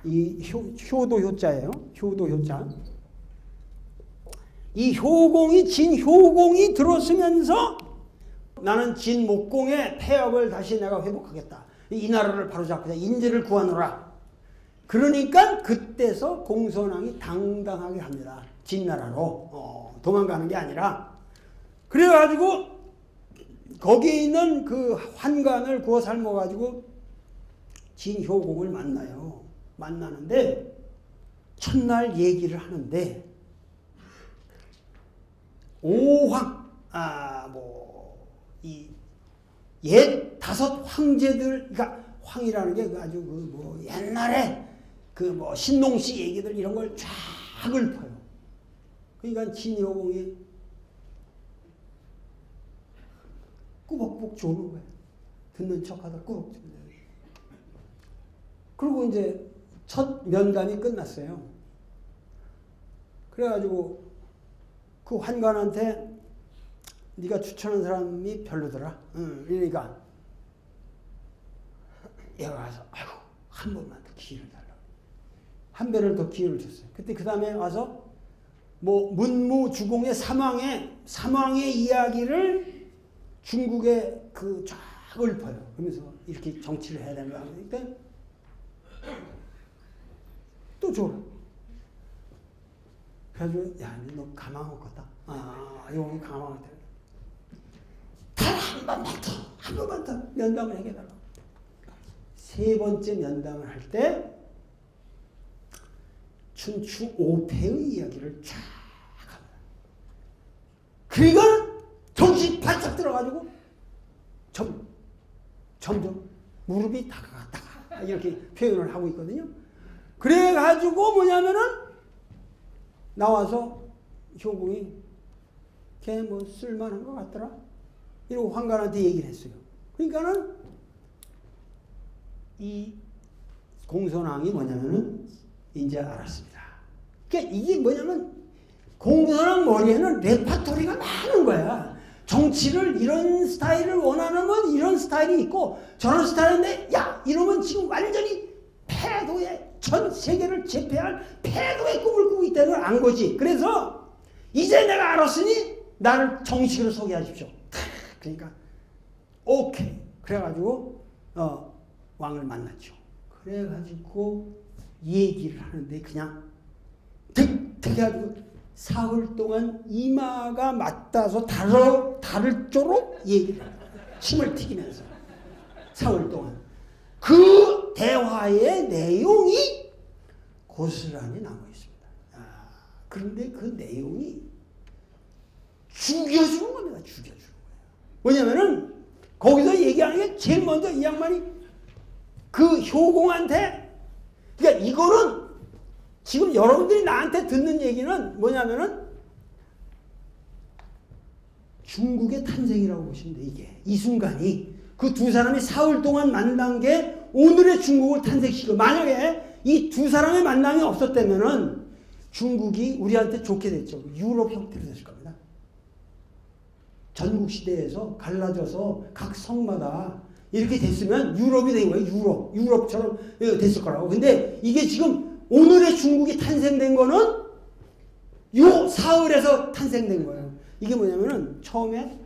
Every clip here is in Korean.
이 효도 효자예요. 효도 효자. 이 효공이 진효공이 들어서면서 나는 진목공의 폐업을 다시 내가 회복하겠다. 이 나라를 바로잡고자 인재를 구하노라. 그러니까 그때서 공손왕이 당당하게 합니다. 진나라로 도망가는 게 아니라. 그래가지고 거기에 있는 그 환관을 구워 삶아가지고 진효공을 만나요. 만나는데 첫날 얘기를 하는데 오황 이 옛 5 황제들, 그러니까 황이라는 게 아주 그 뭐 옛날에 그 뭐 신농시 얘기들 이런 걸 쫙 읊어요. 그러니까 진효공이 꾸벅꾸벅 조는 거예요. 듣는 척하다 꾸벅 조는 거예요. 그리고 이제 첫 면담이 끝났어요. 그래가지고 그 환관한테 네가 추천한 사람이 별로더라. 그러니까 얘가 와서 아이고 한 번만 더 기회를 달라고. 한 배를 더 기회를 줬어요. 그때 그 다음에 와서 뭐 문무주공의 사망의 이야기를 중국에 그 쫙 읊어요. 그러면서 이렇게 정치를 해야 되는 거 하니까 또 줘. 그래가지고 야, 너 가망 없겠다. 이거 가망 없다. 한 번만 더 면담을 해달라고. 3번째 면담을 할 때 춘추 5패의 이야기를 쫙 합니다. 그러니까 정신 바짝 들어가지고 점점 무릎이 다가갔다가 이렇게 표현을 하고 있거든요. 그래가지고 뭐냐면은 나와서 효공이 걔 뭐 쓸만한 것 같더라. 이러고 환관한테 얘기를 했어요. 그러니까는 이 공손왕이 뭐냐면은 이제 알았습니다. 그러니까 이게 뭐냐면 공손왕 머리에는 레파토리가 많은 거야. 정치를 이런 스타일을 원하는 건 이런 스타일이 있고 저런 스타일인데 야 이러면 지금 완전히 패도의 전 세계를 제패할 패도의 꿈을 꾸고 있다는 걸 안 거지. 그래서 이제 내가 알았으니 나를 정식으로 소개하십시오. 그러니까 오케이. 그래가지고 왕을 만났죠. 그래가지고 얘기를 하는데 그냥 해가지고 사흘 동안 이마가 맞닿아서 다를 쪽으로 얘기를 해요. 침을 튀기면서 사흘 동안 그 대화의 내용이 고스란히 남아 있습니다. 그런데 그 내용이 죽여주는 겁니다. 죽여주는 거예요. 왜냐면은 거기서 얘기하는 게 제일 먼저 이 양반이 그 효공한테, 그러니까 이거는 지금 여러분들이 나한테 듣는 얘기는 뭐냐면은 중국의 탄생이라고 보시면 돼. 이게 이 순간이 그 두 사람이 사흘 동안 만난 게 오늘의 중국을 탄생시키고, 만약에 이 두 사람의 만남이 없었다면은 중국이 우리한테 좋게 됐죠. 유럽 형태로 됐을 겁니다. 전국 시대에서 갈라져서 각 성마다 이렇게 됐으면 유럽이 된 거예요. 유럽처럼 됐을 거라고. 근데 이게 지금 오늘의 중국이 탄생된 거는 요 사흘에서 탄생된 거예요. 이게 뭐냐면은 처음에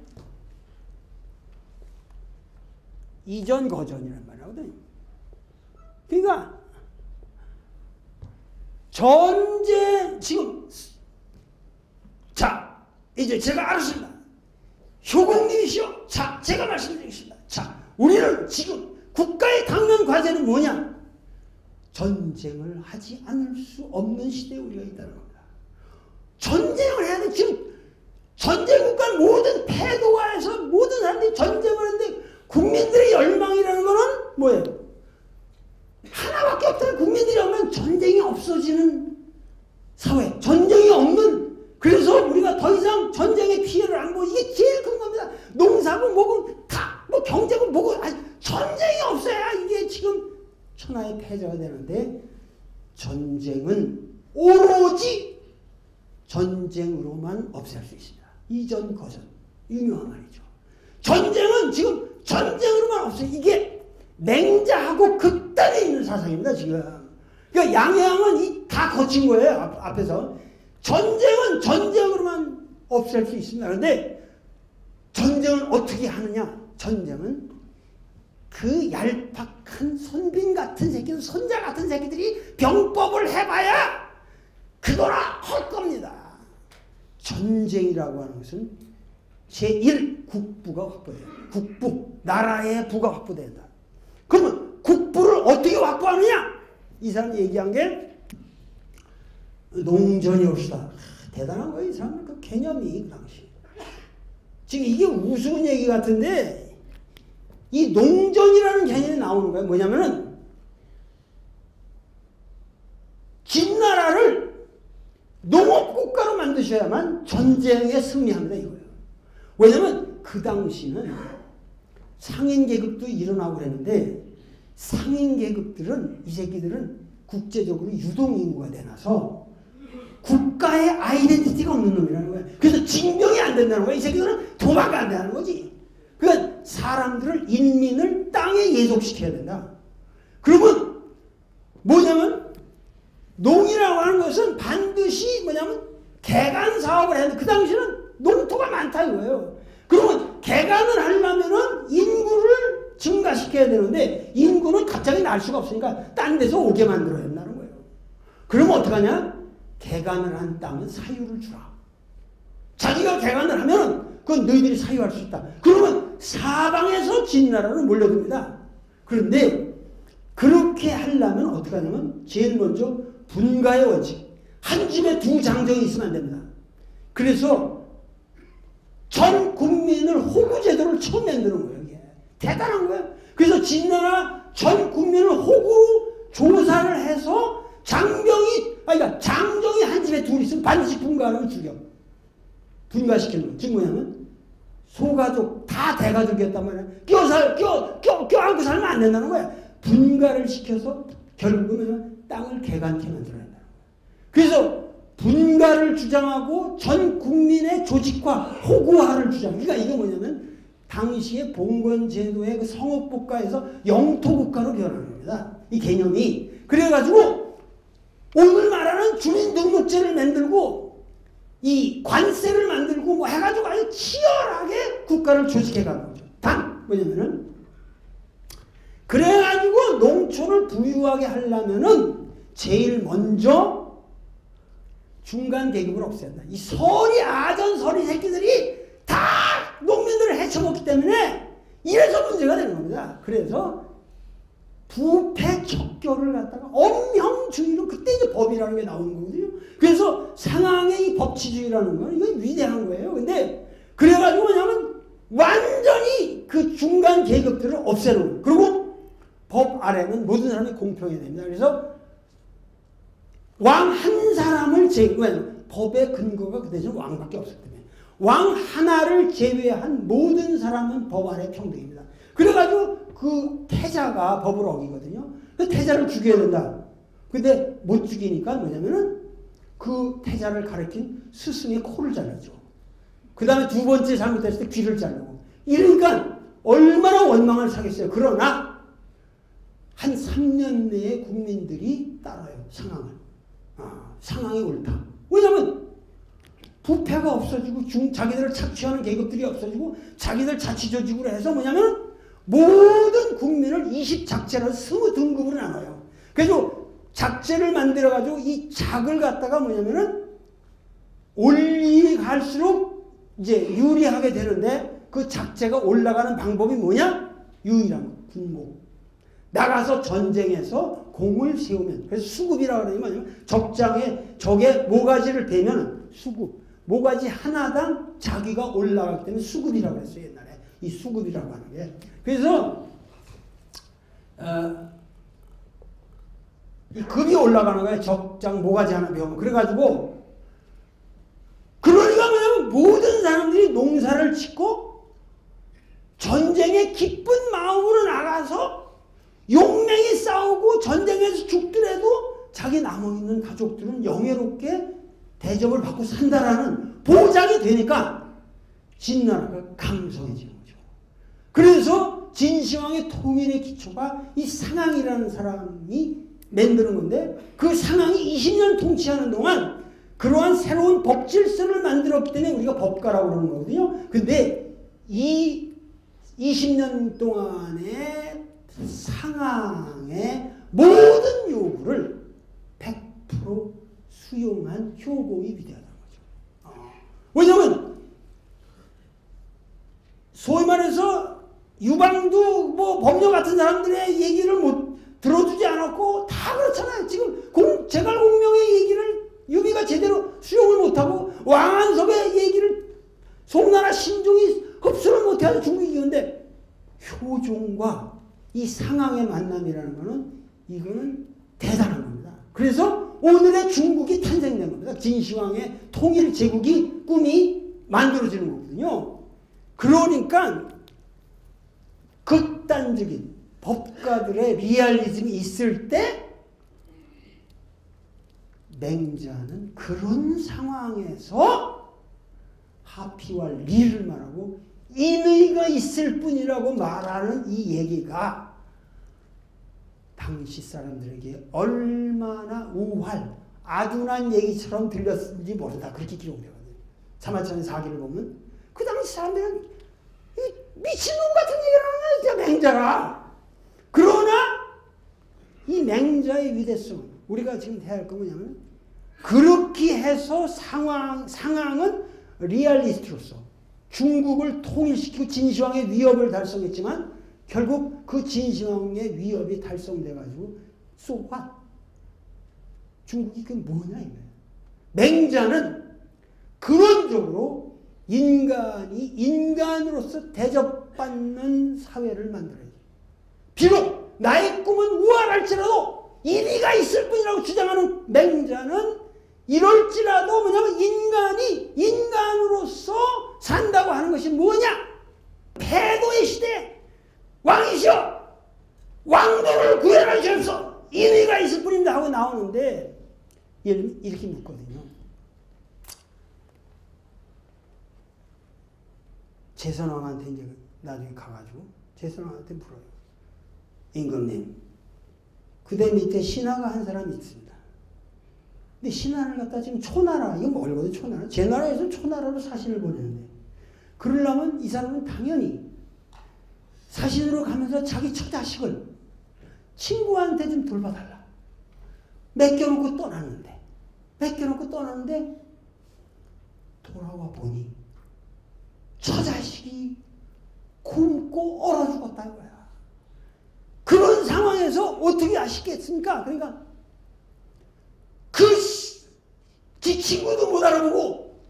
이전 거전이란 말이거든요. 그러니까 전제 지금 자 이제 제가 알았습니다. 효공님이시오. 자 제가 말씀드리겠습니다. 자 우리는 지금 국가의 당면 과제는 뭐냐? 전쟁을 하지 않을 수 없는 시대에 우리가 있다는 겁니다. 전쟁을 해야 돼. 지금 전쟁 국가 모든 패도가에서 모든 사람들이 전쟁을 하는데 국민들의 열망이라는 거는 뭐예요? 하나밖에 없다. 국민들이 오면 전쟁이 없어지는 사회. 전쟁이 없는, 그래서 우리가 더 이상 전쟁의 피해를 안 보고, 이게 제일 큰 겁니다. 농사고 뭐고 다, 뭐 경제고 뭐고, 전쟁이 없어야 이게 지금 천하의 패자가 되는데, 전쟁은 오로지 전쟁으로만 없앨 수 있습니다. 이전 거전. 유명한 말이죠. 전쟁은 지금 전쟁으로만 없어요. 이게 맹자하고 극단에 있는 사상입니다, 지금. 그러니까 양양은 다 거친 거예요. 앞에서. 전쟁은 전쟁으로만 없앨 수 있습니다. 그런데 전쟁을 어떻게 하느냐? 전쟁은 그 얄팍한 손빈 같은 새끼들, 손자 같은 새끼들이 병법을 해봐야 그거나 할 겁니다. 전쟁이라고 하는 것은 제1 국부가 확보돼요. 국부, 나라의 부가 확보된다. 그러면 국부를 어떻게 확보하느냐? 이 사람이 얘기한 게 농전이 옵시다. 대단한 거예요. 이 사람 그 개념이 그 당시. 지금 이게 우스운 얘기 같은데 이 농전이라는 개념이 나오는 거예요. 뭐냐면은 진나라를 농업국가로 만드셔야만 전쟁에 승리합니다. 이거예요. 왜냐면 그 당시는 상인계급도 일어나고 그랬는데 상인계급들은 이 새끼들은 국제적으로 유동인구가 되나서 국가의 아이덴티티가 없는 놈이라는 거예요. 그래서 징병이 안 된다는 거예요. 이 새끼들은 도망가 안 된다는 거지. 그러니까 사람들을 인민을 땅에 예속시켜야 된다. 그러면 뭐냐면 농이라고 하는 것은 반드시 뭐냐면 개간 사업을 해야 돼. 그 당시는 농토가 많다 이거예요. 그러면 개간을 하려면은 인구를 증가시켜야 되는데 인구는 갑자기 날 수가 없으니까 딴 데서 오게 만들어야 된다는 거예요. 그러면 어떡하냐? 개간을 한 땅은 사유를 주라. 자기가 개간을 하면 그건 너희들이 사유할 수 있다. 그러면 사방에서 진나라로 몰려듭니다. 그런데 그렇게 하려면 어떻게 하냐면 제일 먼저 분가의 원칙. 한 집에 두 장정이 있으면 안 됩니다. 그래서 전 국민을 호구 제도를 처음 만드는 거예요. 이게. 대단한 거예요. 그래서 진나라 전 국민을 호구로 조사를 해서 그러니까 장정이 한 집에 둘 있으면 반드시 분가하면 죽여. 분가시키는 거. 지금 뭐냐면 소가족 다 대가족이었단 말이야. 껴안고 살면 안 된다는 거야. 분가를 시켜서 결국은 땅을 개간케 만들어야 된다. 그래서 분가를 주장하고 전 국민의 조직화, 호구화를 주장. 그러니까 이게 뭐냐면 당시의 봉건제도의 그 성업국가에서 영토국가로 변하는 겁니다. 이 개념이. 그래가지고 오늘 말하는 주민등록제를 만들고 이 관세를 만들고 뭐 해가지고 아주 치열하게 국가를 조직해가는 거죠. 단 뭐냐면은 그래가지고 농촌을 부유하게 하려면은 제일 먼저 중간 계급을 없앤다. 이 서리 아전 서리 새끼들이 다 농민들을 해쳐먹기 때문에 이래서 문제가 되는 겁니다. 그래서 부패 척결을 갖다가 엄형주의로 그때 이제 법이라는 게 나오는 거거든요. 그래서 상황의 이 법치주의라는 건 이건 위대한 거예요. 근데 그래가지고 뭐냐면 완전히 그 중간 계급들을 없애놓은. 그리고 법 아래는 모든 사람이 공평해야 됩니다. 그래서 왕 한 사람을 제외한 법의 근거가 그 대신 왕밖에 없었기 때문에 왕 하나를 제외한 모든 사람은 법 아래 평등입니다. 그래가지고 그 태자가 법을 어기거든요. 그 태자를 죽여야 된다. 근데 못 죽이니까 뭐냐면은 그 태자를 가르친 스승의 코를 잘라줘. 그 다음에 두 번째 잘못했을 때 귀를 자르고. 이러니까 얼마나 원망을 사겠어요. 그러나 한 3년 내에 국민들이 따라요. 상황을. 상황이 옳다. 왜냐면 부패가 없어지고 자기들을 착취하는 계급들이 없어지고 자기들 자치조직으로 해서 뭐냐면 모든 국민을 20작제라서 20등급으로 나눠요. 그래서 작제를 만들어가지고 이 작을 갖다가 뭐냐면은 올라갈수록 이제 유리하게 되는데 그 작제가 올라가는 방법이 뭐냐? 유일한 거. 군목. 나가서 전쟁에서 공을 세우면. 그래서 수급이라고 그러는 게 뭐냐면 적장에 적의 모가지를 베면 수급. 모가지 하나당 자기가 올라가기 때문에 수급이라고 했어요. 옛날에. 이 수급이라고 하는 게. 그래서 이 급이 올라가는 거예요. 적장 모가지 하나 배우면. 그래가지고 그러니까 뭐냐면 모든 사람들이 농사를 짓고 전쟁에 기쁜 마음으로 나가서 용맹히 싸우고 전쟁에서 죽더라도 자기 남아있는 가족들은 영예롭게 대접을 받고 산다라는 보장이 되니까 진나라가 강성해지는 거죠. 그래서 진시황의 통일의 기초가 이 상황이라는 사람이 만드는 건데 그 상황이 20년 통치하는 동안 그러한 새로운 법 질서를 만들었기 때문에 우리가 법가라고 그러는 거거든요. 근데 이 20년 동안의 상황의 모든 요구를 100% 수용한 효공이 위대하다는 거죠. 왜냐면 소위 말해서 유방도 뭐 법녀 같은 사람들의 얘기를 못 들어주지 않았고 다 그렇잖아요. 지금 제갈공명의 얘기를 유비가 제대로 수용을 못하고 왕안석의 얘기를 송나라 신종이 흡수를 못해서 중국이 이겼는데 효종과 이 상황의 만남이라는 거는 이거는 대단한 겁니다. 그래서 오늘의 중국이 탄생된 겁니다. 진시황의 통일 제국이 꿈이 만들어지는 거거든요. 그러니까 극단적인 법가들의 리얼리즘이 있을 때 맹자는 그런 상황에서 하피와 리를 말하고 인의가 있을 뿐이라고 말하는 이 얘기가 당시 사람들에게 얼마나 우활, 아둔한 얘기처럼 들렸는지 모른다. 그렇게 기록되거든요. 사마천의 사기를 보면 그 당시 사람들은 미친놈 같은 얘기를 하는 거야, 맹자가. 그러나 이 맹자의 위대성은 우리가 지금 해야 할 건 뭐냐면 그렇게 해서 상황은 리얼리스트로서 중국을 통일시키고 진시황의 위협을 달성했지만 결국 그 진시황의 위협이 달성돼가지고 so what? 중국이 그게 뭐냐 이거예요. 맹자는 근원적으로 인간이 인간으로서 대접받는 사회를 만들어야지. 비록 나의 꿈은 우월할지라도 인의가 있을 뿐이라고 주장하는 맹자는 이럴지라도 뭐냐면 인간이 인간으로서 산다고 하는 것이 뭐냐? 패도의 시대 왕이시여 왕도를 구해라 주옵소서 인의가 있을 뿐입니다 하고 나오는데 이렇게 묻거든요. 제선왕한테 이제 나중에 가가지고 제선왕한테 물어요. 임금님, 그대 밑에 신하가 한 사람이 있습니다. 근데 신하를 갖다 지금 초나라, 이거 멀거든 초나라. 제 나라에서 초나라로 사신을 보내는데 그러려면 이 사람은 당연히 사신으로 가면서 자기 처자식을 친구한테 좀 돌봐달라. 맡겨놓고 떠났는데 돌아와 보니 처자식이 굶고 얼어 죽었다 이거야. 그런 상황에서 어떻게 아시겠습니까? 그러니까 지 친구도 못 알아보고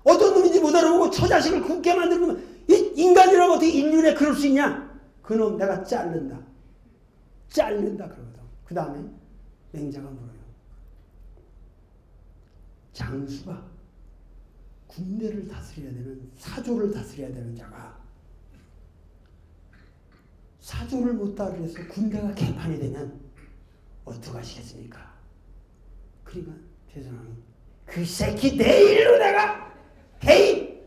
어떤 놈인지 못 알아보고 처자식을 굶게 만들면 인간이라고 어떻게 인륜에 그럴 수 있냐? 그놈 내가 자른다 그러거든. 그 다음에 맹자가 물어요. 장수가 군대를 다스려야 되는 사조를 다스려야 되는 자가 사조를 못 다스려서 군대가 개판이 되면 어떡하시겠습니까? 그러니까 최선왕이 그 새끼 내일로 내가 개인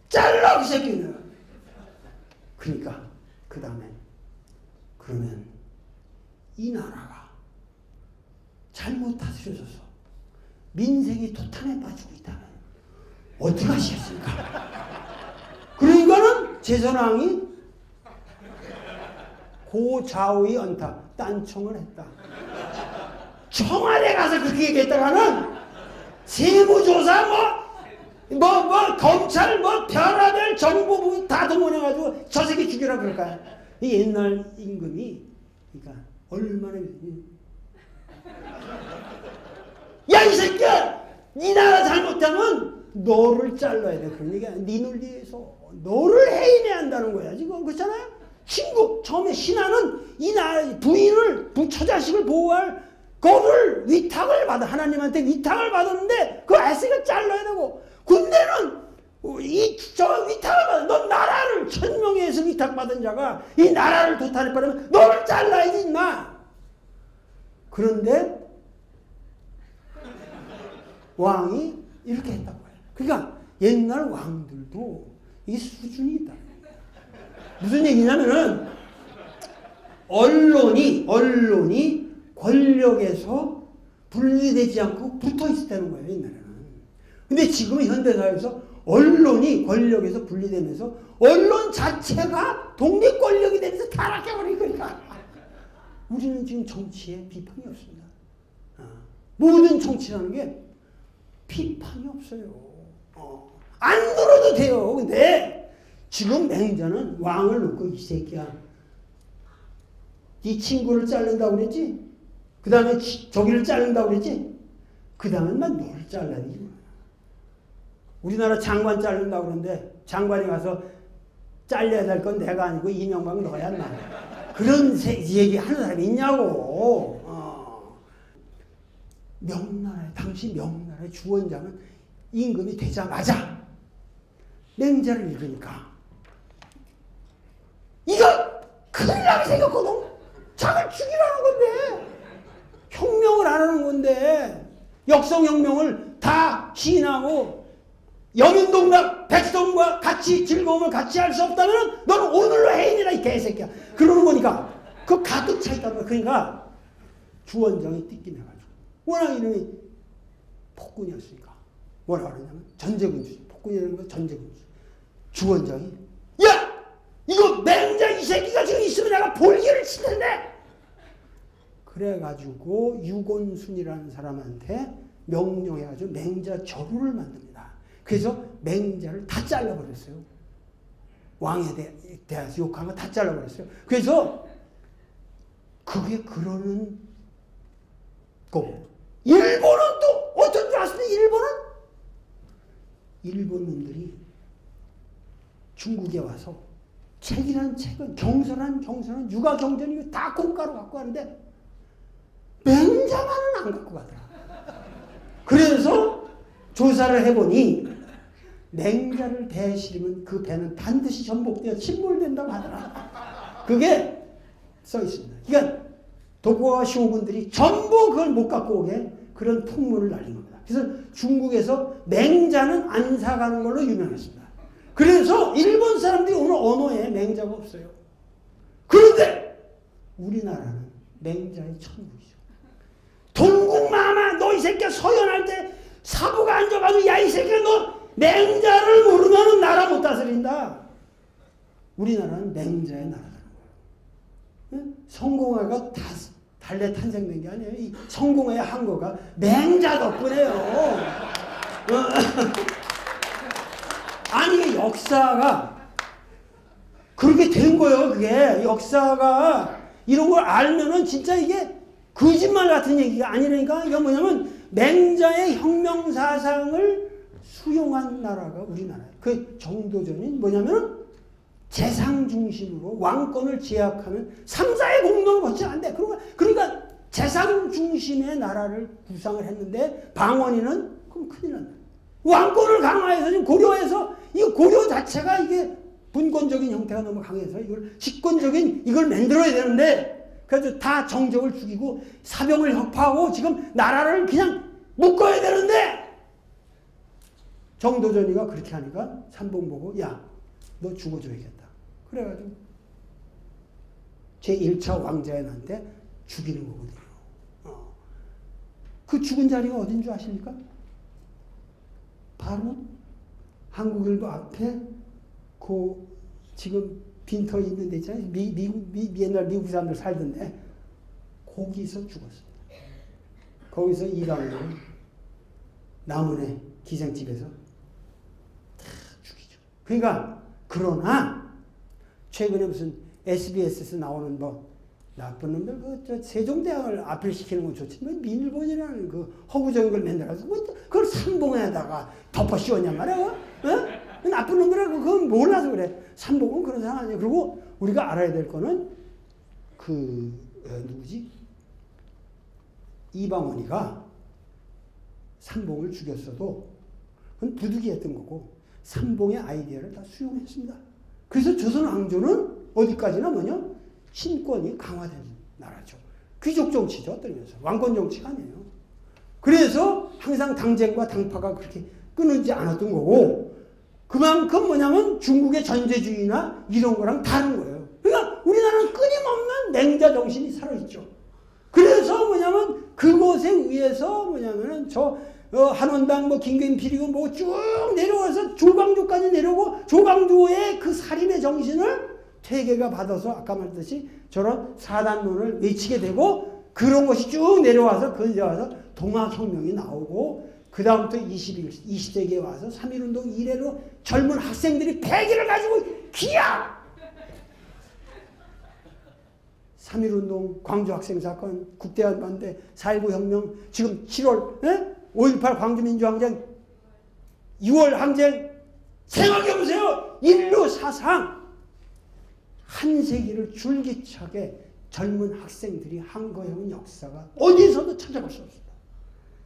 잘라 그 새끼는. 그러니까 그 다음에 그러면 이 나라가 잘못 다스려져서 민생이 도탄에 빠지고 있다면 어떡하시겠습니까? 그러니까는 제선왕이 고좌우의 언타 딴청을 했다. 청와대 가서 그렇게 얘기했다가는 세무조사 검찰 별하별 정보부 다 동원해가지고 저 새끼 죽여라 그럴까요? 이 옛날 임금이 그러니까 얼마나 야 이 새끼야 네 나라 잘못하면 너를 잘라야 돼. 그런 얘기야. 네 논리에서 너를 해임해야 한다는 거야. 지금 그렇잖아요. 친구 처음에 신하는 이 나라 부인을 처자식을 보호할 그거를 위탁을 받아 하나님한테 위탁을 받았는데 그 아이가 잘라야 되고 군대는 위탁을 받아. 넌 나라를 천명에서 위탁받은 자가 이 나라를 도탄에 빠르면 너를 잘라야지 임마. 그런데 왕이 이렇게 했다고 해요. 그러니까 옛날 왕들도 이게 수준이 있다. 무슨 얘기냐면은 언론이 권력에서 분리되지 않고 붙어 있었다는 거예요, 옛날에는. 근데 지금은 현대사회에서 언론이 권력에서 분리되면서 언론 자체가 독립 권력이 되면서 타락해버린 거니까. 우리는 지금 정치에 비판이 없습니다. 모든 정치라는 게 비판이 없어요. 안 들어도 돼요. 근데 지금 맹자는 왕을 놓고 이 새끼야. 이 친구를 자른다고 그랬지? 그 다음에 저기를 자른다고 그랬지? 그 다음엔 난 너를 잘라야 되지. 우리나라 장관 자른다고 그러는데 장관이 가서 잘려야 될 건 내가 아니고 이명박 너야 나. 그런 얘기 하는 사람이 있냐고. 명나라의 당시 명나라의 주원장은 임금이 되자마자 맹자를 읽으니까 이거 큰일 나게 생겼거든. 자기를 죽이라는 건데 혁명을 안 하는 건데 역성혁명을 다 시인하고 여민동락 백성과 같이 즐거움을 같이 할 수 없다면 너는 오늘로 해인이라 이 개새끼야. 그러는 거니까 그 가득 차 있단 말이야. 그러니까 주원장이 띠끼내가지고 워낙 이름이 폭군이었으니까 뭐라 그러냐면 전제군주. 폭군이라는 건 전제군주. 주원장이 야! 이거 맹자 이 새끼가 지금 있으면 내가 볼기를 칠 텐데! 그래가지고 유곤순이라는 사람한테 명령해가지고 맹자 저루를 만듭니다. 그래서 맹자를 다 잘라버렸어요. 왕에 대해서 욕한 거 다 잘라버렸어요. 그래서 그게 그러는 거고. 일본은 또 어떤 줄 아십니까? 일본 놈들이 중국에 와서 책이라는 책은 경선한 육아경전이 다 공가로 갖고 가는데 맹자만은 안 갖고 가더라. 그래서 조사를 해보니 맹자를 대실이면 그 배는 반드시 전복되어 침몰된다고 하더라. 그게 써 있습니다. 그러니까 도쿠가와 쇼군들이 전부 그걸 못 갖고 오게 그런 풍문을 날린 겁니다. 그래서 중국에서 맹자는 안 사가는 걸로 유명했습니다. 그래서 일본 사람들이 오늘 언어에 맹자가 없어요. 그런데 우리나라는 맹자의 천국이죠. 동국마마 너 이 새끼야 서연할 때 사부가 앉아가지고 야 이 새끼야 너 맹자를 모르면 나라 못 다스린다. 우리나라는 맹자의 나라라는 거예요. 성공회가 달래 탄생된 게 아니에요. 이 성공회의 한거가 맹자 덕분에요. 아니 이게 역사가 그렇게 된 거예요. 그게 역사가 이런 걸 알면은 진짜 이게 거짓말 같은 얘기가 아니라니까. 이게 뭐냐면 맹자의 혁명 사상을 수용한 나라가 우리나라예요. 그 정도전인 뭐냐면 재상 중심으로 왕권을 제약하는 3사의 공론을 거치지 않는데 그러니까 재상 중심의 나라를 구상을 했는데 방언이는 그럼 큰일 난다. 왕권을 강화해서 지금 고려해서 이 고려 자체가 이게 분권적인 형태가 너무 강해서 이걸 집권적인 이걸 만들어야 되는데 그래서 다 정적을 죽이고 사병을 혁파하고 지금 나라를 그냥 묶어야 되는데 정도전이가 그렇게 하니까 삼봉 보고 야 너 죽어줘야겠다. 그래가지고 제1차 왕자연한테 죽이는 거거든요. 그 죽은 자리가 어딘 줄 아십니까? 바로 한국일보 앞에 그 지금 빈터 있는 데 있잖아요. 옛날 미국 사람들 살던데 거기서 죽었습니다. 거기서 이방으로 남원의 기생집에서 다 죽이죠. 그러니까 그러나 최근에 무슨 SBS에서 나오는 뭐 나쁜 놈들 그 세종대왕을 아필시키는 건 좋지 뭐 민일본이라는 그 허구적인 걸 만들어서 뭐 그걸 삼봉에다가 덮어 씌웠냔 말이야. 어? 나쁜 놈들은 그건 몰라서 그래. 삼봉은 그런 사람 아니야. 그리고 우리가 알아야 될 거는 그 누구지? 이방원이가 삼봉을 죽였어도 그건 부득이했던 거고 삼봉의 아이디어를 다 수용했습니다. 그래서 조선 왕조는 어디까지나 뭐냐? 신권이 강화된 나라죠. 귀족 정치죠. 어떤 의미에서. 왕권 정치가 아니에요. 그래서 항상 당쟁과 당파가 그렇게 끊이지 않았던 거고 그만큼 뭐냐면 중국의 전제주의나 이런 거랑 다른 거예요. 그러니까 우리나라는 끊임없는 맹자 정신이 살아있죠. 그래서 그래서 뭐냐면 그곳에 의해서 뭐냐면은 한원당 뭐 김경필이고 뭐 쭉 내려와서 조광조까지 내려오고 조광조의 그 살인의 정신을 퇴계가 받아서 아까 말했듯이 저런 사단론을 외치게 되고 그런 것이 쭉 내려와서 그 이제 와서 동학혁명이 나오고 그 다음부터 20세기에 와서 3.1운동 이래로 젊은 학생들이 패기를 가지고 기야! 3.1운동, 광주학생사건, 국대한 반대, 4.19 혁명, 지금 7월, 5.18 광주민주항쟁, 6월 항쟁, 생각해보세요. 인류 사상 한 세기를 줄기차게 젊은 학생들이 한 거예요. 역사가 어디서도 찾아볼 수 없습니다.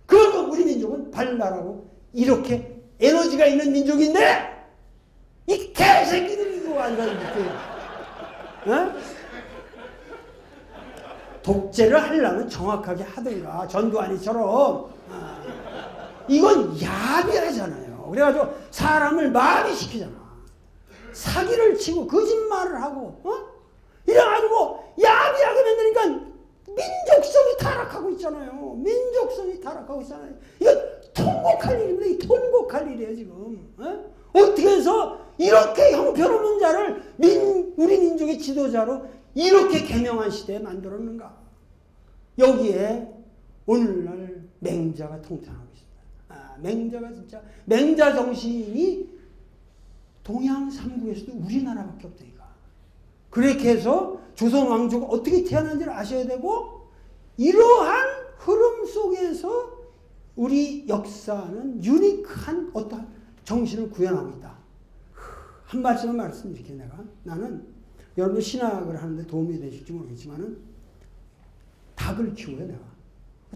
그리고 우리 민족은 발랄하고 이렇게 에너지가 있는 민족인데 이 개새끼들이 이거 완전히 독재를 하려면 정확하게 하든가 전두환이처럼 이건 야비하잖아요. 그래가지고 사람을 마비시키잖아. 사기를 치고 거짓말을 하고 이래가지고 야비하게 만드니까 민족성이 타락하고 있잖아요. 민족성이 타락하고 있잖아요. 이거 통곡할 일입니다. 이 통곡할 일이에요 지금. 어떻게 해서 이렇게 형편없는 자를 우리 민족의 지도자로 이렇게 개명한 시대에 만들었는가. 여기에 오늘날 맹자가 통탄하고 있습니다. 맹자가 진짜 맹자 정신이 동양 삼국에서도 우리나라밖에 없다니까. 그렇게 해서 조선 왕조가 어떻게 태어난지를 아셔야 되고 이러한 흐름 속에서 우리 역사는 유니크한 어떤 정신을 구현하고 있다. 한 말씀을 말씀드릴게요. 나는 여러분들 신학을 하는데 도움이 되실지 모르겠지만은 닭을 키워요. 내가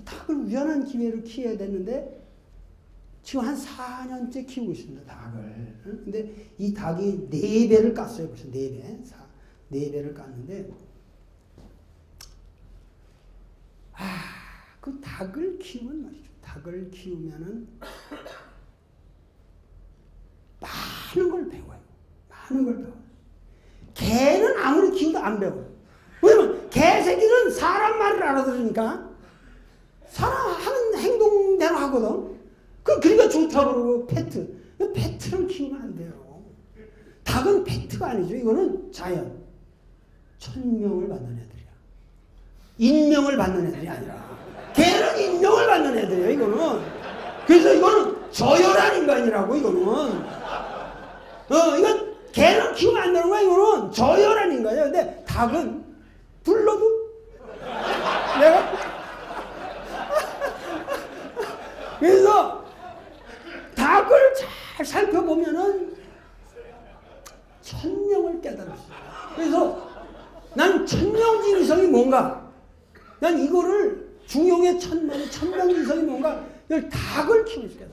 닭을 우연한 기회로 키워야 되는데 지금 한 4년째 키우고 있습니다. 닭을. 근데 이 닭이 4배를 깠어요. 벌써 4배. 4배를 깠는데 그 닭을 키우면 말이죠. 닭을 키우면은 많은 걸 배워요. 많은 걸 배워요. 개는 아무리 키워도 안 배워요. 왜냐면 개새끼는 사람 말을 알아들으니까 사람 하는 행동대로 하거든. 그러니까 좋다고 그러고 페트를 키우면 안 돼요. 닭은 페트가 아니죠. 이거는 자연. 천명을 받는 애들이야. 인명을 받는 애들이 아니라. 개는 인명을 받는 애들이에요. 이거는. 그래서 이거는 저열한 인간이라고. 이거는. 이건 개는 키우면 안 되는 거야. 이거는 저열한 인간이야. 근데 닭은 불러도 내가 그래서 닭을 잘 살펴보면은 천명을 깨달았어요. 그래서 난 천명지성이 뭔가, 난 이거를 중용의 천명지성이 뭔가, 이걸 닭을 키울 수 있겠다.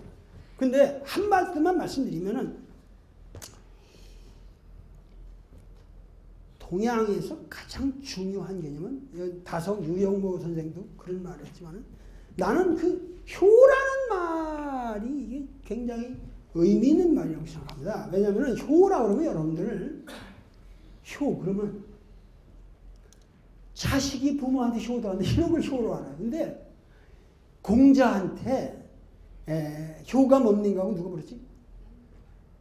근데 한 말씀만 말씀드리면은 동양에서 가장 중요한 개념은 다성 유영모 선생도 그런 말을 했지만은 나는 그 효라는 말이 이게 굉장히 의미 있는 말이라고 생각합니다. 왜냐하면 효라 그러면 여러분들 효 그러면 자식이 부모한테 효도 하는데 이런 걸 효로 알아요. 근데 공자한테 효가 뭡니까 하고 누가 그랬지?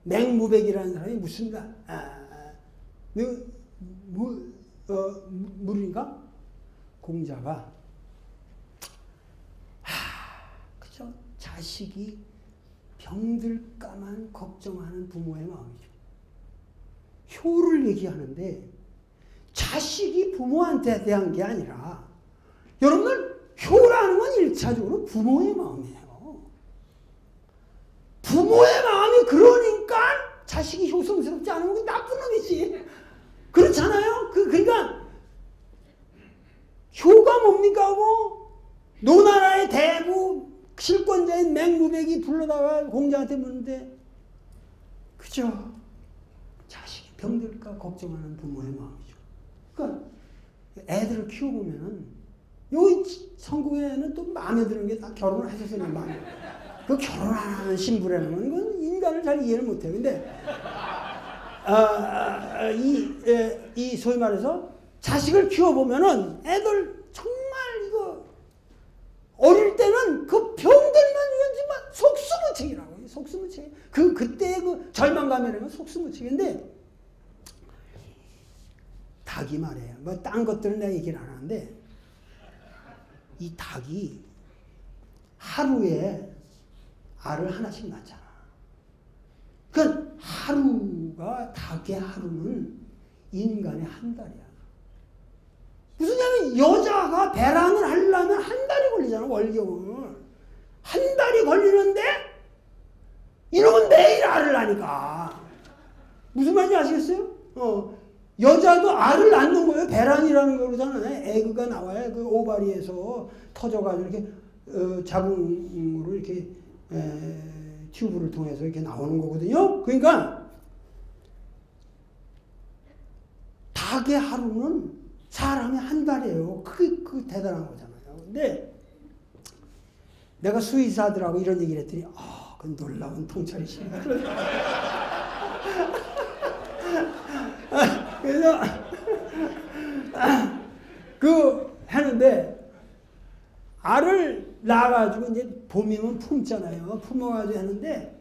맹무백이라는 사람이 묻습니다. 물인가? 공자가 그죠? 자식이 병들까만 걱정하는 부모의 마음이죠. 효를 얘기하는데 자식이 부모한테 대한 게 아니라 여러분들 효라는 건 1차적으로 부모의 마음이에요. 부모의 마음이 그러니까 자식이 효성스럽지 않으면 그 나쁜 놈이지. 그렇잖아요? 그러니까 효가 뭡니까 하고 노나라의 대부 실권자인 맹무백이 불러다가 공자한테 묻는데 그죠? 자식이 병들까 걱정하는 부모의 마음이죠. 그러니까 애들을 키워보면은 여기 성공에는 또 마음에 드는 게 다 결혼을 하셔서 마음에 그 결혼 안 하는 신부라는 건 이건 인간을 잘 이해를 못해요. 근데 이 소위 말해서 자식을 키워보면은 애들 정말 이거 모노가미라는 건 속수무책인데 닭이 말이에요. 뭐 딴 것들은 내가 얘기를 안 하는데 이 닭이 하루에 알을 하나씩 낳잖아. 그러니까 하루가 닭의 하루는 인간의 한 달이야. 무슨 얘기냐면 여자가 배란을 하려면 한 달이 걸리잖아. 월경을. 한 달이 걸리는데 이놈은 매일 알을 낳으니까. 무슨 말인지 아시겠어요? 여자도 알을 낳는 거예요. 배란이라는 거 그러잖아요. 에그가 나와요. 그 오바리에서 터져가지고 이렇게 자궁으로 이렇게 튜브를 통해서 이렇게 나오는 거거든요. 그러니까 닭의 하루는 사람의 한 달이에요. 그 대단한 거잖아요. 근데 내가 수의사들하고 이런 얘기를 했더니 그 놀라운 통찰이십니다. 그래서 하는데 알을 낳아가지고 이제 봄이면 품잖아요. 품어가지고 하는데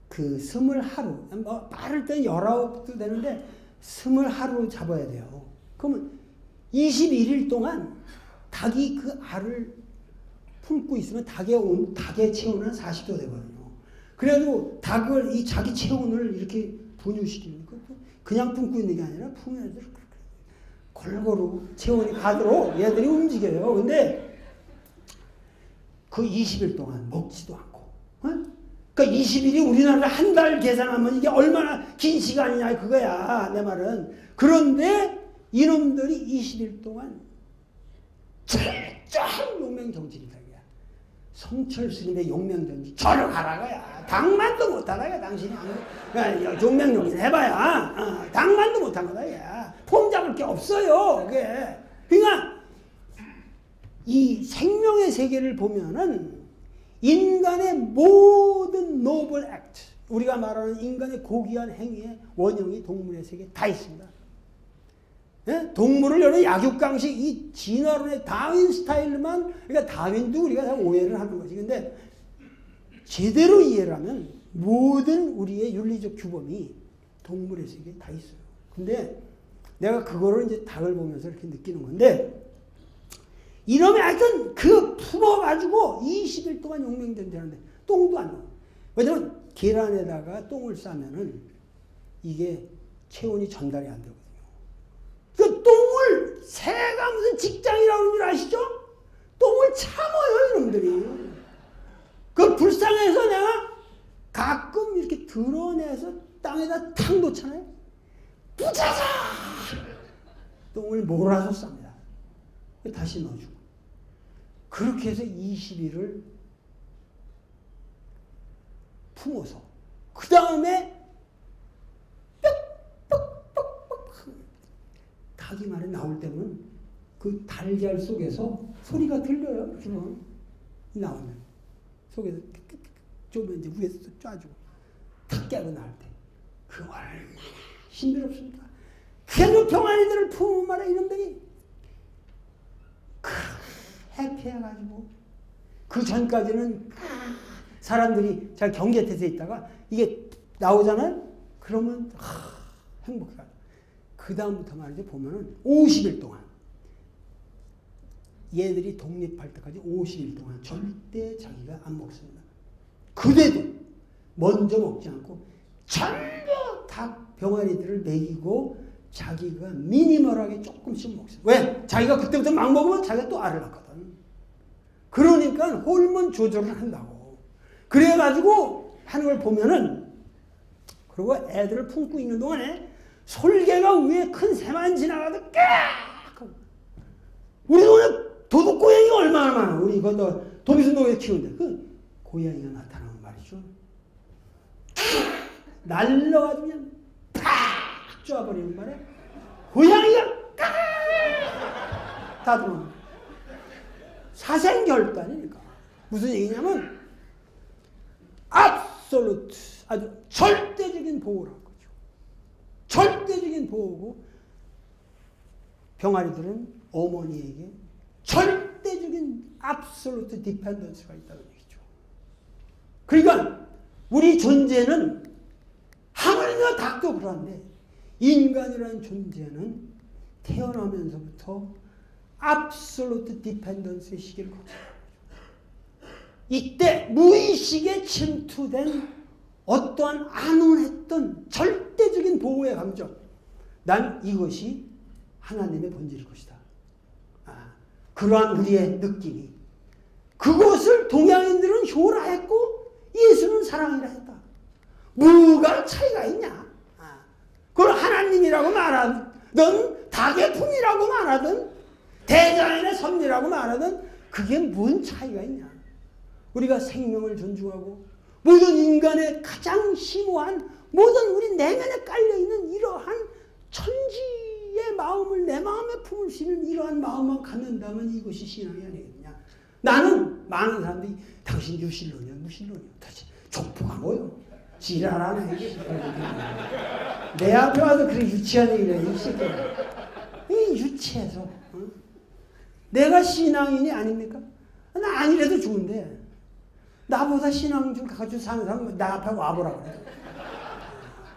그 21하루, 뭐 빠를 땐 19도 되는데 21하루 잡아야 돼요. 그러면 21일 동안 닭이 그 알을 품고 있으면 닭의 체온은 40도 되거든요. 그래도 닭을 이 자기 체온을 이렇게 분유시키는 것도 그냥 품고 있는 게 아니라 품에서 골고루 체온이 가도록 얘들이 움직여요. 근데 그 20일 동안 먹지도 않고, 그러니까 20일이 우리나라 한 달 계산하면 이게 얼마나 긴 시간이냐 그거야 내 말은. 그런데 이놈들이 20일 동안 철저한 용맹정진이다. 성철 스님의 용맹정진 저를 가라고야. 당만도 못하다가 당신이 그러니까 용맹정진 해봐야 당만도 못한 거다. 야. 폼 잡을 게 없어요. 그게. 그러니까 이 생명의 세계를 보면은 인간의 모든 노블 액트, 우리가 말하는 인간의 고귀한 행위의 원형이 동물의 세계에 다 있습니다. 예? 동물을 여러 약육강식, 이 진화론의 다윈 스타일만, 그러니까 다윈도 우리가 다 오해를 하는 거지. 근데 제대로 이해를 하면 모든 우리의 윤리적 규범이 동물의 세계에 다 있어요. 근데 내가 그거를 이제 닭을 보면서 이렇게 느끼는 건데, 이놈의 하여튼 그 품어가지고 20일 동안 용맹전쟁하는데 똥도 안 나와. 왜냐면 계란에다가 똥을 싸면은 이게 체온이 전달이 안 되거든요. 그 똥을, 새가 무슨 직장이라고 하는 줄 아시죠? 똥을 참아요, 이놈들이. 그 불쌍해서 내가 가끔 이렇게 드러내서 땅에다 탁 놓잖아요. 부자자! 똥을 몰아서 쌉니다. 다시 넣어주고. 그렇게 해서 20일을 품어서 그 다음에 닭이 말에 나올 때면 그 달걀 속에서 소리가 들려요. 주로 나오면 속에서 좀 이제 위에서 쪄주고 탁 깨고 나올 때 그 얼마나 힘들었습니까? 그래도 병아리들을 품은 말에 이놈들이 해피해가지고 그 전까지는 사람들이 잘 경계태세에 있다가 이게 나오잖아요. 그러면 행복해가지고 그 다음부터 말이죠. 보면은 50일 동안 얘들이 독립할 때까지 50일 동안 절대 자기가 안 먹습니다. 그래도 먼저 먹지 않고 전부 닭 병아리들을 먹이고 자기가 미니멀하게 조금씩 먹어요. 왜? 자기가 그때부터 막 먹으면 자기가 또 알을 낳거든. 그러니까 호르몬 조절을 한다고. 그래가지고 하는 걸 보면은, 그리고 애들을 품고 있는 동안에 솔개가 위에 큰 새만 지나가도 깍! 우리 동네 도둑고양이가 얼마나 많아. 우리 이거 도비순동에서 키우는데 그 고양이가 나타나면 말이죠. 날라가지고 그냥 팍! 쪼아버리는 말에 고양이가 깍! 다 들어옵니다. 사생결단이니까. 무슨 얘기냐면 absolute, 아주 절대적인 보호라는 거죠. 절대적인 보호고 병아리들은 어머니에게 절대적인 absolute dependence가 있다는 얘기죠. 그러니까 우리 존재는 하물며 닭도 그러한데 인간이라는 존재는 태어나면서부터 absolute dependence의 시기를 거쳐요. 이때 무의식에 침투된 어떠한 안온했던 절대적인 보호의 감정, 난 이것이 하나님의 본질일 것이다. 그러한 우리의 느낌이, 그것을 동양인들은 효라 했고 예수는 사랑이라 했다. 뭐가 차이가 있냐? 그걸 하나님이라고 말하든 닭의 품이라고 말하든 대자연의 섭리라고 말하든 그게 뭔 차이가 있냐? 우리가 생명을 존중하고 모든 인간의 가장 심오한 모든 우리 내면에 깔려있는 이러한 천지의 마음을 내 마음에 품을 수 있는 이러한 마음만 갖는다면 이것이 신앙이 아니겠냐. 나는 많은 사람들이 당신 유실론이야 무실론이야 다시 족보가 뭐요? 지랄하네. 내 앞에 와서 그렇게 유치한 얘기를 해. 이 유치해서. 어? 내가 신앙인이 아닙니까? 나 아니래도 좋은데 나보다 신앙 좀 가지고 사는 사람 나 앞에 와보라고 그래.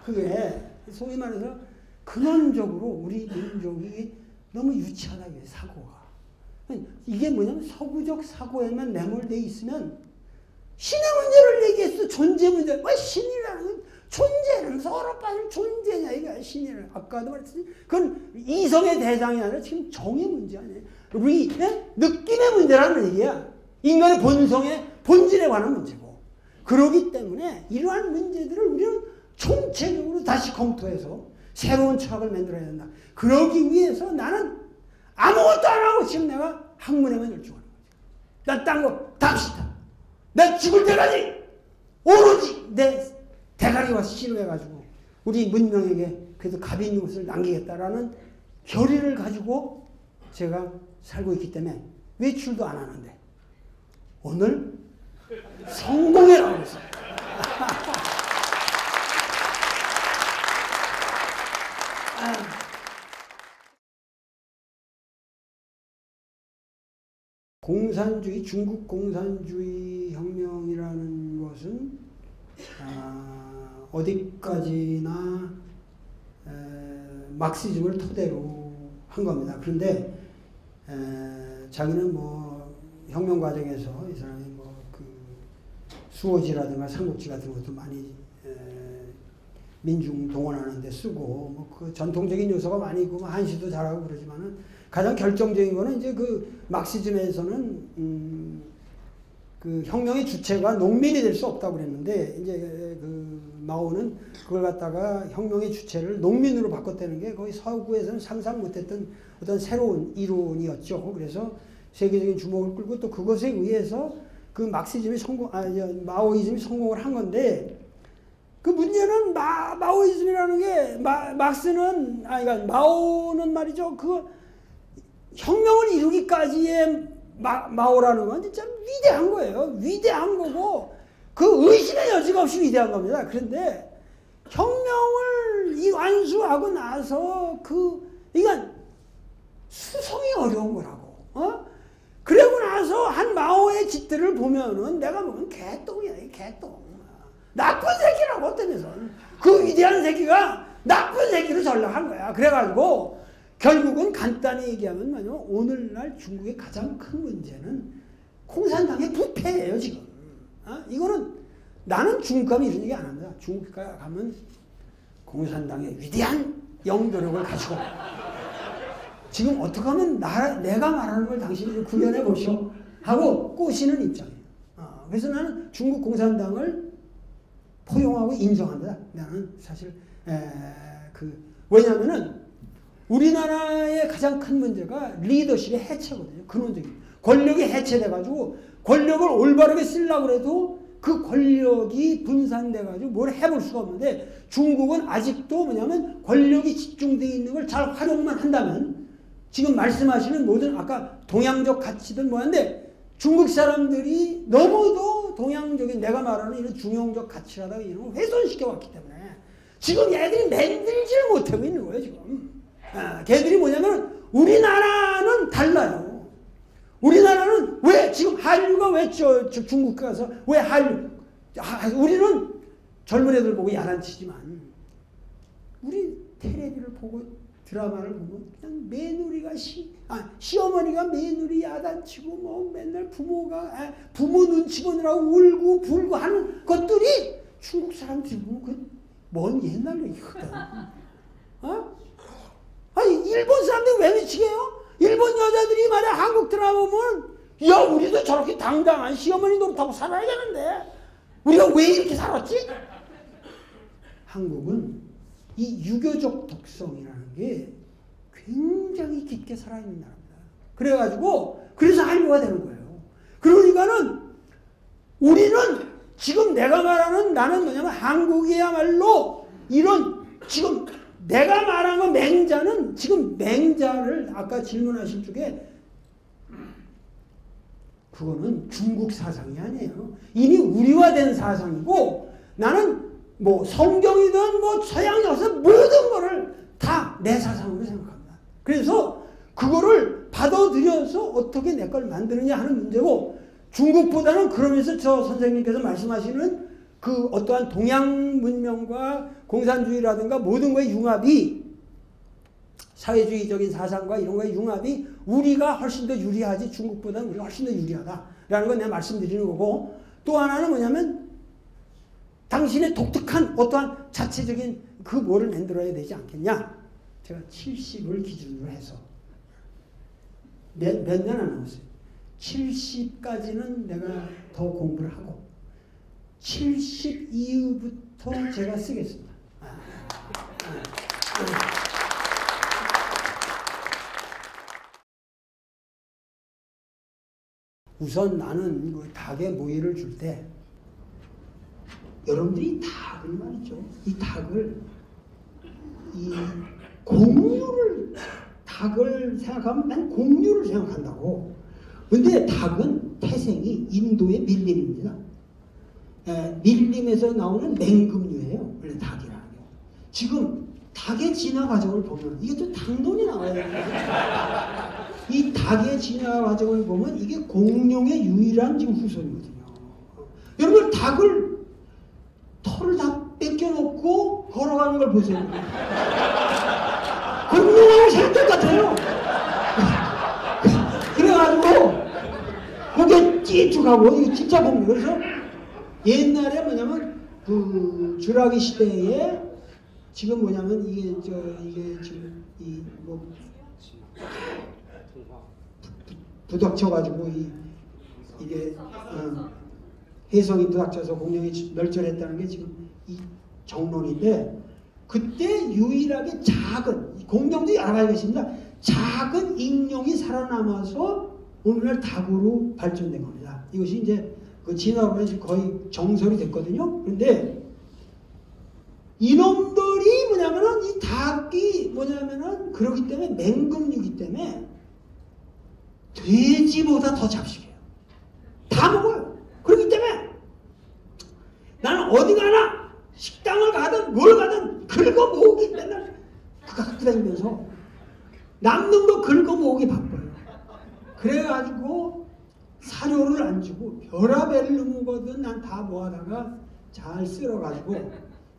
그게 소위 말해서 근원적으로 우리 민족이 너무 유치하다 이게 사고가. 이게 뭐냐면 서구적 사고에만 매몰되어 있으면 신의 문제를 얘기했어. 존재 문제. 왜 신이라는 건 존재는 서로 빠진 존재냐 이게 신이라는. 아까도 말했지. 그건 이성의 대상이 아니라 지금 정의 문제 아니에요. 우리 느낌의 문제라는 얘기야. 인간의 본성의 본질에 관한 문제고. 그러기 때문에 이러한 문제들을 우리는 총체적으로 다시 검토해서 새로운 철학을 만들어야 된다. 그러기 위해서 나는 아무것도 안 하고 지금 내가 학문에만 열중하는 거지. 나 딴 거 다 싫다. 나 죽을 때까지 오로지 내 대가리와 씨름해가지고 우리 문명에게 그래도 값 있는 것을 남기겠다라는 결의를 가지고 제가 살고 있기 때문에 외출도 안 하는데 오늘 성공해라고 했어요. 공산주의, 중국 공산주의 혁명이라는 것은 어디까지나 막시즘을 토대로 한 겁니다. 그런데 자기는 뭐 혁명 과정에서 이 사람이 뭐 그 수호지라든가 삼국지 같은 것도 많이 민중 동원하는 데 쓰고 뭐 그 전통적인 요소가 많이 있고 뭐 한시도 잘하고 그러지만은 가장 결정적인 거는 이제 그 막시즘에서는 그 혁명의 주체가 농민이 될 수 없다고 그랬는데 이제 그 마오는 그걸 갖다가 혁명의 주체를 농민으로 바꿨다는 게 거의 서구에서는 상상 못했던 어떤 새로운 이론이었죠. 그래서 세계적인 주목을 끌고 또 그것에 의해서 그 막시즘이 마오이즘이 성공을 한 건데 그 문제는 마오이즘이라는 게 막스는 그러니까 마오는 말이죠. 그 혁명을 이루기까지의 마오라는 건 진짜 위대한 거예요. 위대한 거고 그 의심의 여지가 없이 위대한 겁니다. 그런데 혁명을 완수하고 나서 이건 수성이 어려운 거라고. 그러고 나서 한 마오의 짓들을 보면은 내가 보면 개똥이야, 개똥. 나쁜 새끼라고 어떠면서 그 위대한 새끼가 나쁜 새끼로 전락한 거야. 그래가지고 결국은 간단히 얘기하면 뭐냐면 오늘날 중국의 가장 큰 문제는 공산당의 부패예요 지금. 이거는 나는 중국 가면 이런 얘기 안 합니다. 중국 가면 공산당의 위대한 영도력을 가지고 지금 어떻게 하면 내가 말하는 걸 당신이 구현해 보시오 하고 꼬시는 입장이에요. 그래서 나는 중국 공산당을 포용하고 인정합니다. 나는 사실 왜냐하면은 우리나라의 가장 큰 문제가 리더십의 해체거든요. 근원적인 권력이 해체돼가지고 권력을 올바르게 쓰려고 해도 그 권력이 분산돼가지고 뭘 해볼 수가 없는데 중국은 아직도 뭐냐면 권력이 집중되어 있는 걸 잘 활용만 한다면 지금 말씀하시는 모든 아까 동양적 가치든 뭐한데 중국 사람들이 너무도 동양적인 내가 말하는 이런 중용적 가치라든가 이런 걸 훼손시켜 왔기 때문에 지금 얘들이 만들지를 못하고 있는 거예요 지금. 걔들이 뭐냐면 우리나라는 달라요. 우리나라는 왜 지금 한류가 왜 중국 가서 왜 한류 우리는 젊은 애들 보고 야단치지만 우리 텔레비를 보고 드라마를 보면 그냥 며느리가 시어머니가 며느리 야단치고 뭐 맨날 부모 눈치 보느라고 울고 불고 하는 것들이 중국 사람들이 보면 먼 옛날 얘기거든. 아니 일본 사람들이 왜 미치게 해요? 일본 여자들이 말이야 한국 드라마 보면 야 우리도 저렇게 당당한 시어머니 노릇하고 살아야 되는데 우리가 왜 이렇게 살았지? 한국은 이 유교적 독성이라는 게 굉장히 깊게 살아있는 나라입니다. 그래서 한류가 되는 거예요. 그러니까는 우리는 지금 내가 말하는 나는 뭐냐면 한국이야말로 이런 지금 내가 말한 건 맹자는 지금 맹자를 아까 질문하신 쪽에 그거는 중국 사상이 아니에요. 이미 우리화된 사상이고 나는 뭐 성경이든 뭐 서양 역사 모든 거를 다 내 사상으로 생각합니다. 그래서 그거를 받아들여서 어떻게 내 걸 만드느냐 하는 문제고 중국보다는 그러면서 저 선생님께서 말씀하시는 그 어떠한 동양 문명과 공산주의라든가 모든 거의 융합이 사회주의적인 사상과 이런 거의 융합이 우리가 훨씬 더 유리하지 중국보다는 우리가 훨씬 더 유리하다라는 걸 내가 말씀드리는 거고 또 하나는 뭐냐면 당신의 독특한 어떠한 자체적인 그 뭐를 만들어야 되지 않겠냐. 제가 70을 기준으로 해서 몇 년 안 남았어요. 70까지는 내가 더 공부를 하고 70 이후부터 제가 쓰겠습니다. 우선 나는 그 닭의 모이를 줄 때 여러분들이 닭을 말이죠. 이 닭을 이 닭을 생각하면 난 공유를 생각한다고. 근데 닭은 태생이 인도의 밀림입니다. 밀림에서 나오는 맹금류예요. 원래 닭이라는 게. 지금 닭의 진화 과정을 보면 이게 또 당론이 나와야 되는데 이 닭의 진화 과정을 보면 이게 공룡의 유일한 지금 후손이거든요. 여러분 닭을 털을 다 뺏겨놓고 걸어가는 걸 보세요. 공룡하고 살 똑같아요. 그래가지고 고개 찌쭉하고 이거 진짜 공룡. 그래서 옛날에 뭐냐면 그 주라기 시대에 지금 뭐냐면 이게 지금 이 뭐 부닥쳐가지고 이게 해성이 부닥쳐서 공룡이 멸절했다는 게 지금 이 정론인데 그때 유일하게 작은 공룡도 여러 가지가 있습니다. 작은 익룡이 살아남아서 오늘날 닭으로 발전된 겁니다. 이것이 이제 그 진화로 해서 거의 정설이 됐거든요. 그런데 이놈들이 뭐냐면은 이 닭이 뭐냐면은 그러기 때문에 맹금류이기 때문에 돼지보다 더 잡식해요. 다 먹어요. 그렇기 때문에 나는 어디 가나 식당을 가든 뭘 가든 긁어 모으기 맨날 그거 갖고 다니면서 남는 거 긁어 모으기 바빠요. 그래가지고 사료를 안 주고 별아벨 르무거든 난 다 모아다가 잘 쓸어가지고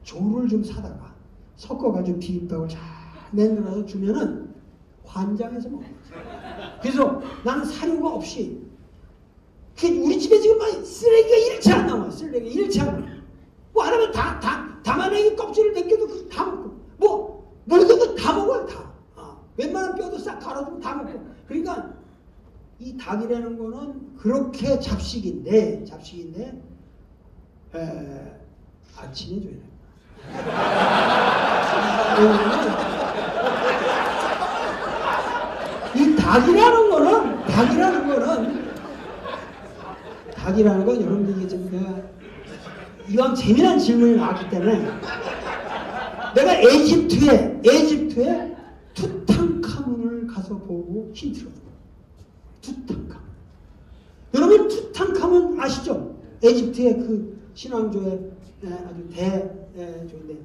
조를 좀 사다가 섞어가지고 비빔밥을 잘 만들어서 주면은 환장해서 먹어요. 그래서 나는 사료가 없이 우리 집에 지금 막 쓰레기가 일치 안 나와. 쓰레기가 일치 안 나와. 뭐 하나면 다만하게 껍질을 벗겨도 다 먹고 뭐 모든 거 다 먹어요. 다. 웬만한 뼈도 싹 갈아주면 다 먹고. 그러니까 이 닭이라는 거는 그렇게 잡식인데 아침에 줘야 돼. 이 닭이라는 건 여러분들 이게 좀 내가 이왕 재미난 질문이 나왔기 때문에 내가 에집트에 투탕카문을 가서 보고 힌트를 줬어요. 투탕카문. 여러분 투탕카문 아시죠? 에집트의 그 신앙조의 아주 대조인데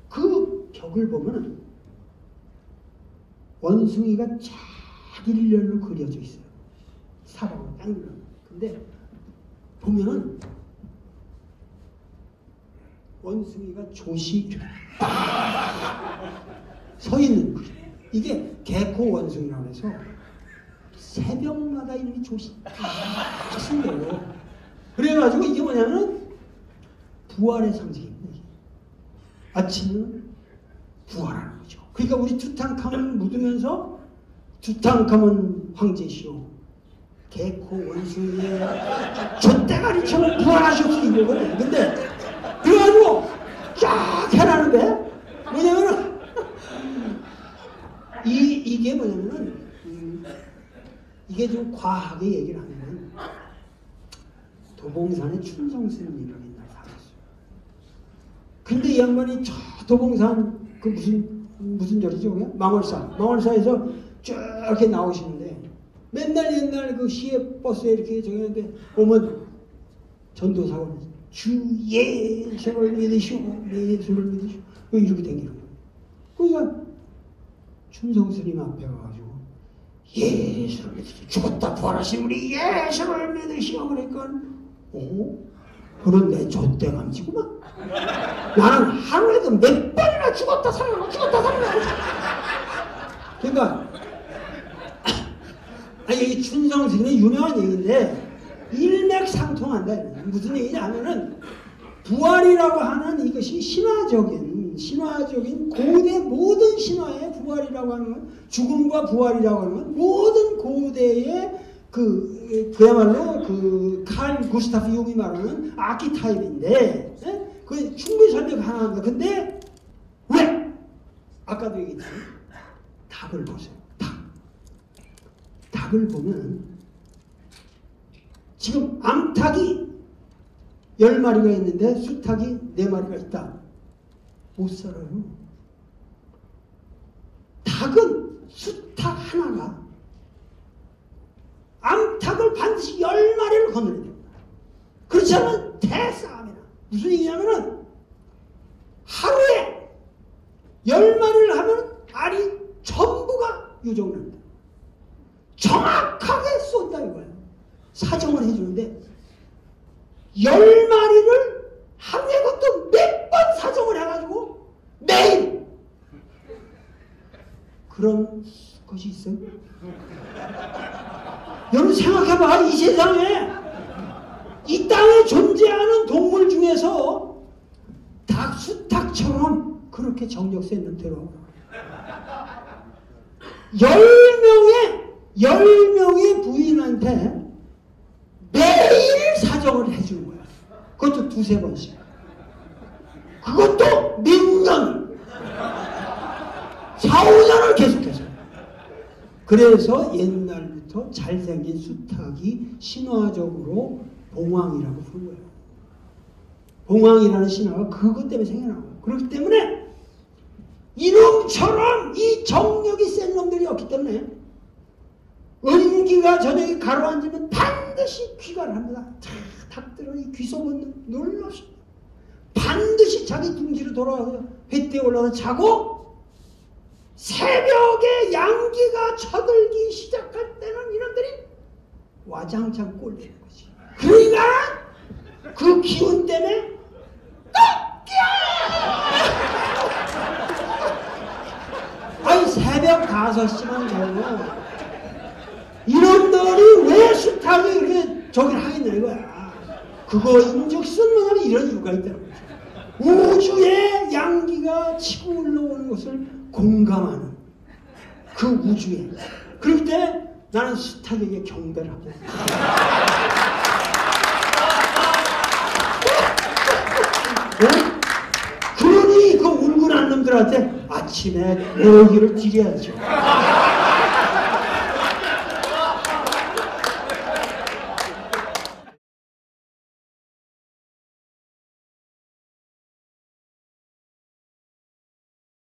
그 벽을 보면은 원숭이가 쫙 일렬로 그려져 있어요. 사방으로 딱 눌러. 근데 보면은 원숭이가 조시 서 있는 거예요. 이게 개코 원숭이라고 해서 새벽마다 이놈이 조시 딱 쓴대요. 그래가지고 이게 뭐냐면 부활의 상징입니다. 아침은 부활하는 거죠. 그러니까 우리 투탕카몬을 묻으면서 투탕카몬 황제시오, 개코 원숭이의 젖대가리처럼 부활하셨어 이거거든요. 근데 그래가지고 쫙 해라는데 뭐냐면은 이게 뭐냐면은 이게 좀 과하게 얘기를 하면은 도봉산에 춘성스님이라고 옛날에 살았어요. 근데 이 양반이 저 도봉산 그 무슨 절이죠? 망월사에서 쭉 이렇게 나오시는데 맨날 옛날 그 시외 버스에 이렇게 저기 하는데 오면 전도사고 주 예수를 믿으시오, 예수를 믿으시오 이렇게 댕기는 거예요. 그러니까 춘성스님 앞에 가가지고 예수를 믿으시오, 죽었다 부활하신 우리 예수를 믿으시오 그러니까 그런 내 좆대감지구만. 나는 하루에도 몇 번이나 죽었다 살아나고 죽었다 살아나고. 그러니까 이 춘성스님의 유명한 얘기인데 일맥상통한다. 무슨 얘기냐 하면은 부활이라고 하는 이것이 신화적인 고대 모든 신화의 부활이라고 하는 건 죽음과 부활이라고 하는 건 모든 고대의 그야말로 칼 구스타프 융이 말하는 아키타입인데 그 충분히 설명 가능합니다. 근데 왜? 아까도 얘기했지만 닭을 보세요. 닭을 보면 지금 암탉이 10마리가 있는데 수탉이 4마리가 있다. 못 살아요. 닭은 수탉 하나가 암탉을 반드시 10마리를 건너야 됩니다. 그렇지 않으면 대싸움이나. 무슨 얘기냐면은 하루에 10마리를 하면 알이 전부가 유정납니다. 정확하게 쏜다 이거예요. 사정을 해주는데 10마리를 하루에 그것도 몇 번 사정을 해가지고 매일 그런 것이 있어요. 여러분 생각해봐. 이 세상에 이 땅에 존재하는 동물 중에서 수탉처럼 그렇게 정력 센 놈들로 10명의 부인한테 매일 사정을 해주는 거야. 그것도 2-3번씩. 그것도 몇 년을 4-5년을 계속해서. 그래서 옛날부터 잘생긴 수탉이 신화적으로 봉황이라고 부른 거예요. 봉황이라는 신화가 그것 때문에 생겨난 거예요. 그렇기 때문에 이놈처럼 이 정력이 센 놈들이 없기 때문에 은기가 저녁에 가로앉으면 반드시 귀가를 합니다. 닭들은 이 귀소문 놀랍습니다. 반드시 자기 둥지로 돌아와서 뱃대에 올라가서 자고 새벽에 양기가 쳐들기 시작할 때는 이놈들이 와장창 꼴리는 거지. 그러니까 그 기운 때문에 아니 새벽 5시만 되면 이놈들이 왜 수탉이 이렇게 저기를 하겠냐 이거야. 그거 인즉슨 뭐냐면 이런 이유가 있다는 거죠. 우주의 양기가 치고 올라오는 것을 공감하는 그 우주에. 그럴 때 나는 수탉에게 경배를 하고 그러니 그 울고 난 놈들한테 아침에 모기를 드려야죠.